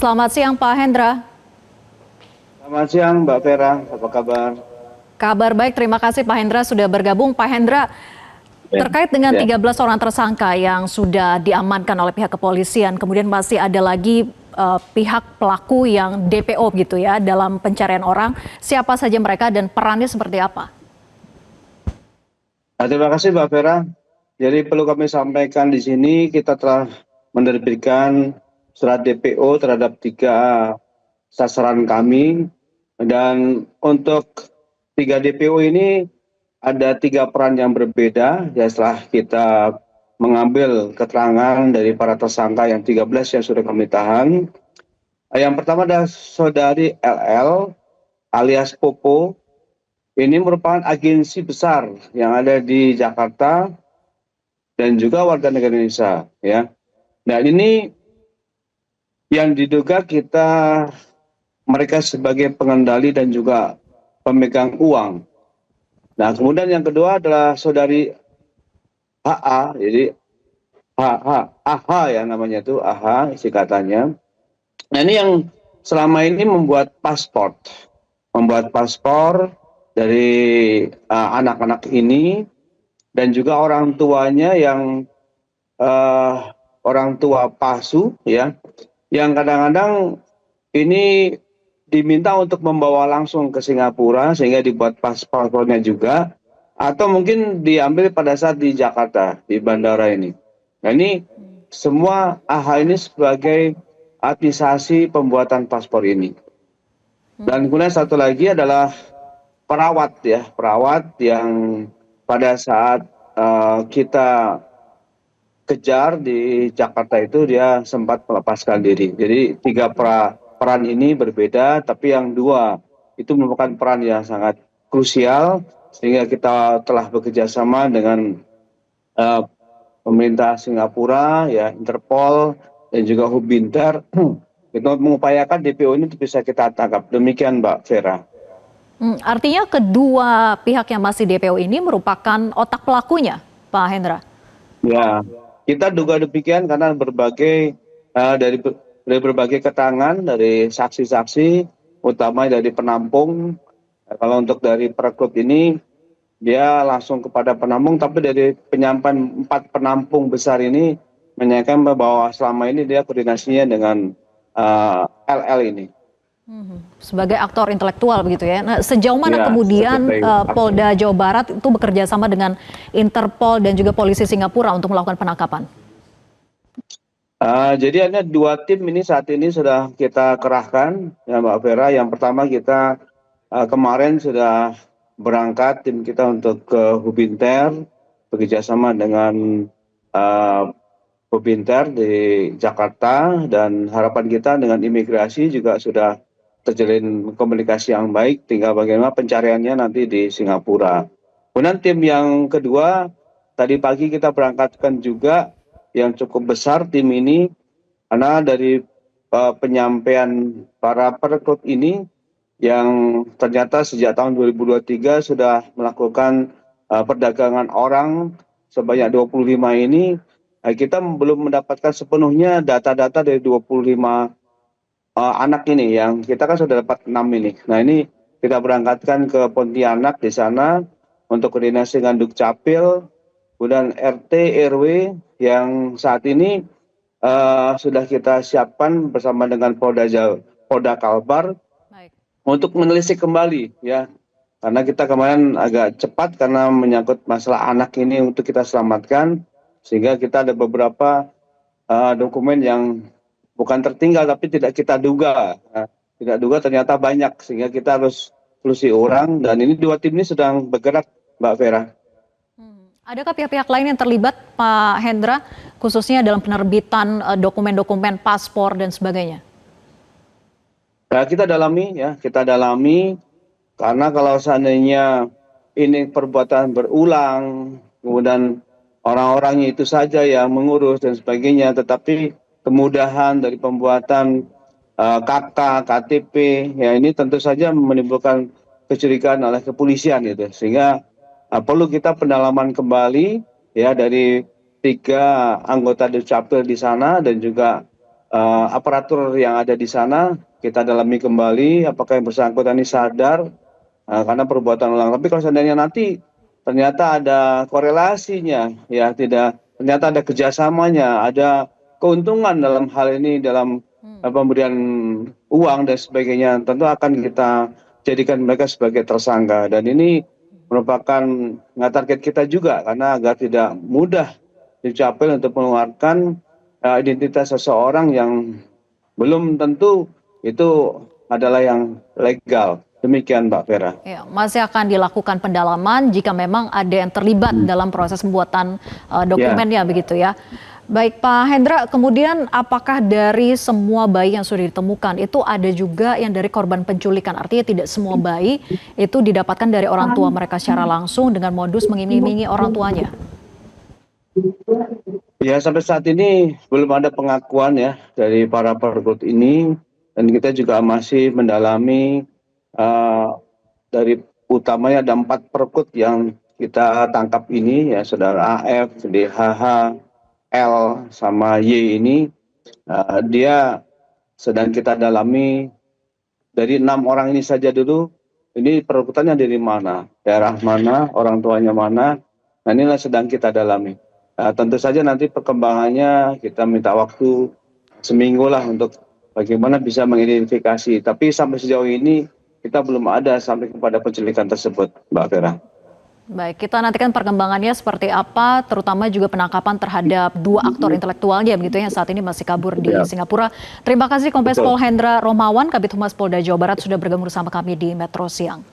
Selamat siang Pak Hendra. Selamat siang Mbak Vera, apa kabar? Kabar baik, terima kasih Pak Hendra sudah bergabung. Pak Hendra, Ya, terkait dengan ya. 13 orang tersangka yang sudah diamankan oleh pihak kepolisian, kemudian masih ada lagi pihak pelaku yang DPO gitu ya dalam pencarian orang. Siapa saja mereka dan perannya seperti apa? Terima kasih Mbak Vera. Jadi perlu kami sampaikan di sini kita telah menerbitkan surat DPO terhadap 3 sasaran kami dan untuk 3 DPO ini ada 3 peran yang berbeda ya setelah kita mengambil keterangan dari para tersangka yang 13 yang sudah kami tahan. Yang pertama adalah saudari LL alias Popo. Ini merupakan agensi besar yang ada di Jakarta dan juga warga negara Indonesia ya. Nah, ini yang diduga mereka sebagai pengendali dan juga pemegang uang. Nah, kemudian yang kedua adalah saudari HA, jadi AH ya namanya itu AH singkatannya. Nah, ini yang selama ini membuat paspor dari anak-anak ini dan juga orang tuanya yang orang tua palsu ya, yang kadang-kadang ini diminta untuk membawa langsung ke Singapura sehingga dibuat paspornya juga, atau mungkin diambil pada saat di Jakarta di bandara ini. Nah, ini semua AH ini sebagai administrasi pembuatan paspor ini. Dan kemudian satu lagi adalah perawat yang pada saat kita kejar di Jakarta itu dia sempat melepaskan diri. Jadi 3 peran ini berbeda, tapi yang 2 itu merupakan peran yang sangat krusial sehingga kita telah bekerja sama dengan pemerintah Singapura, ya Interpol dan juga Hubinter untuk mengupayakan DPO ini bisa kita tangkap. Demikian Mbak Vera. Artinya kedua pihak yang masih DPO ini merupakan otak pelakunya, Pak Hendra? Ya, kita duga demikian karena dari berbagai keterangan dari saksi-saksi, utama dari penampung. Kalau untuk dari perekrut ini, dia langsung kepada penampung, tapi dari penyampaian 4 penampung besar ini menyatakan bahwa selama ini dia koordinasinya dengan LL ini. Sebagai aktor intelektual begitu ya. Nah, sejauh mana Ya, kemudian sebagai Polda Jawa Barat itu bekerja sama dengan Interpol dan juga polisi Singapura untuk melakukan penangkapan? Jadi ada 2 tim ini saat ini sudah kita kerahkan, ya Mbak Vera. Yang pertama kita kemarin sudah berangkat tim kita untuk ke Hubinter, bekerjasama dengan Hubinter di Jakarta, dan harapan kita dengan imigrasi juga sudah terjalin komunikasi yang baik, tinggal bagaimana pencariannya nanti di Singapura. Kemudian tim yang kedua, tadi pagi kita berangkatkan juga yang cukup besar tim ini, karena dari penyampaian para perekrut ini yang ternyata sejak tahun 2023 sudah melakukan perdagangan orang sebanyak 25 ini, kita belum mendapatkan sepenuhnya data-data dari 25 anak ini, yang kita kan sudah dapat 6 ini. Nah, ini kita berangkatkan ke Pontianak di sana untuk koordinasi dengan Dukcapil, kemudian RT RW yang saat ini sudah kita siapkan bersama dengan Polda Kalbar Baik. untuk menelisik kembali ya, karena kita kemarin agak cepat karena menyangkut masalah anak ini untuk kita selamatkan, sehingga kita ada beberapa dokumen yang bukan tertinggal tapi tidak kita duga. Tidak duga ternyata banyak, sehingga kita harus telusuri orang, dan ini 2 tim ini sedang bergerak Mbak Vera. Adakah pihak-pihak lain yang terlibat, Pak Hendra, khususnya dalam penerbitan dokumen-dokumen paspor dan sebagainya? Nah, kita dalami karena kalau seandainya ini perbuatan berulang, kemudian orang-orangnya itu saja yang mengurus dan sebagainya, tetapi kemudahan dari pembuatan KK, KTP, ya ini tentu saja menimbulkan kecurigaan oleh kepolisian itu, sehingga perlu kita pendalaman kembali ya dari 3 anggota Dukcapil di sana dan juga aparatur yang ada di sana, kita dalami kembali apakah yang bersangkutan ini sadar karena perbuatan ulang. Tapi kalau seandainya nanti ternyata ada korelasinya, ya tidak, ternyata ada kerjasamanya, ada keuntungan dalam hal ini, dalam pemberian uang dan sebagainya, tentu akan kita jadikan mereka sebagai tersangka. Dan ini merupakan target kita juga, karena agar tidak mudah dicapai untuk mengeluarkan identitas seseorang yang belum tentu itu adalah yang legal. Demikian Mbak Vera. Ya, masih akan dilakukan pendalaman jika memang ada yang terlibat dalam proses pembuatan dokumennya begitu ya. Baik Pak Hendra, kemudian apakah dari semua bayi yang sudah ditemukan itu ada juga yang dari korban penculikan? Artinya tidak semua bayi itu didapatkan dari orang tua mereka secara langsung dengan modus mengiming-imingi orang tuanya? Ya, sampai saat ini belum ada pengakuan ya dari para pergub ini, dan kita juga masih mendalami dari utamanya ada 4 perkut yang kita tangkap ini ya, saudara AF, DHH, L sama Y ini dia sedang kita dalami. Dari 6 orang ini saja dulu, ini perkutannya dari mana, daerah mana, orang tuanya mana, nah inilah sedang kita dalami. Tentu saja nanti perkembangannya kita minta waktu seminggu lah untuk bagaimana bisa mengidentifikasi. Tapi sampai sejauh ini kita belum ada sampai kepada penculikan tersebut, Mbak Vera. Baik, kita nantikan perkembangannya seperti apa, terutama juga penangkapan terhadap 2 aktor intelektualnya begitu yang saat ini masih kabur di Singapura. Terima kasih Kombes Pol Hendra Romawan, Kabid Humas Polda Jawa Barat sudah bergabung bersama kami di Metro Siang.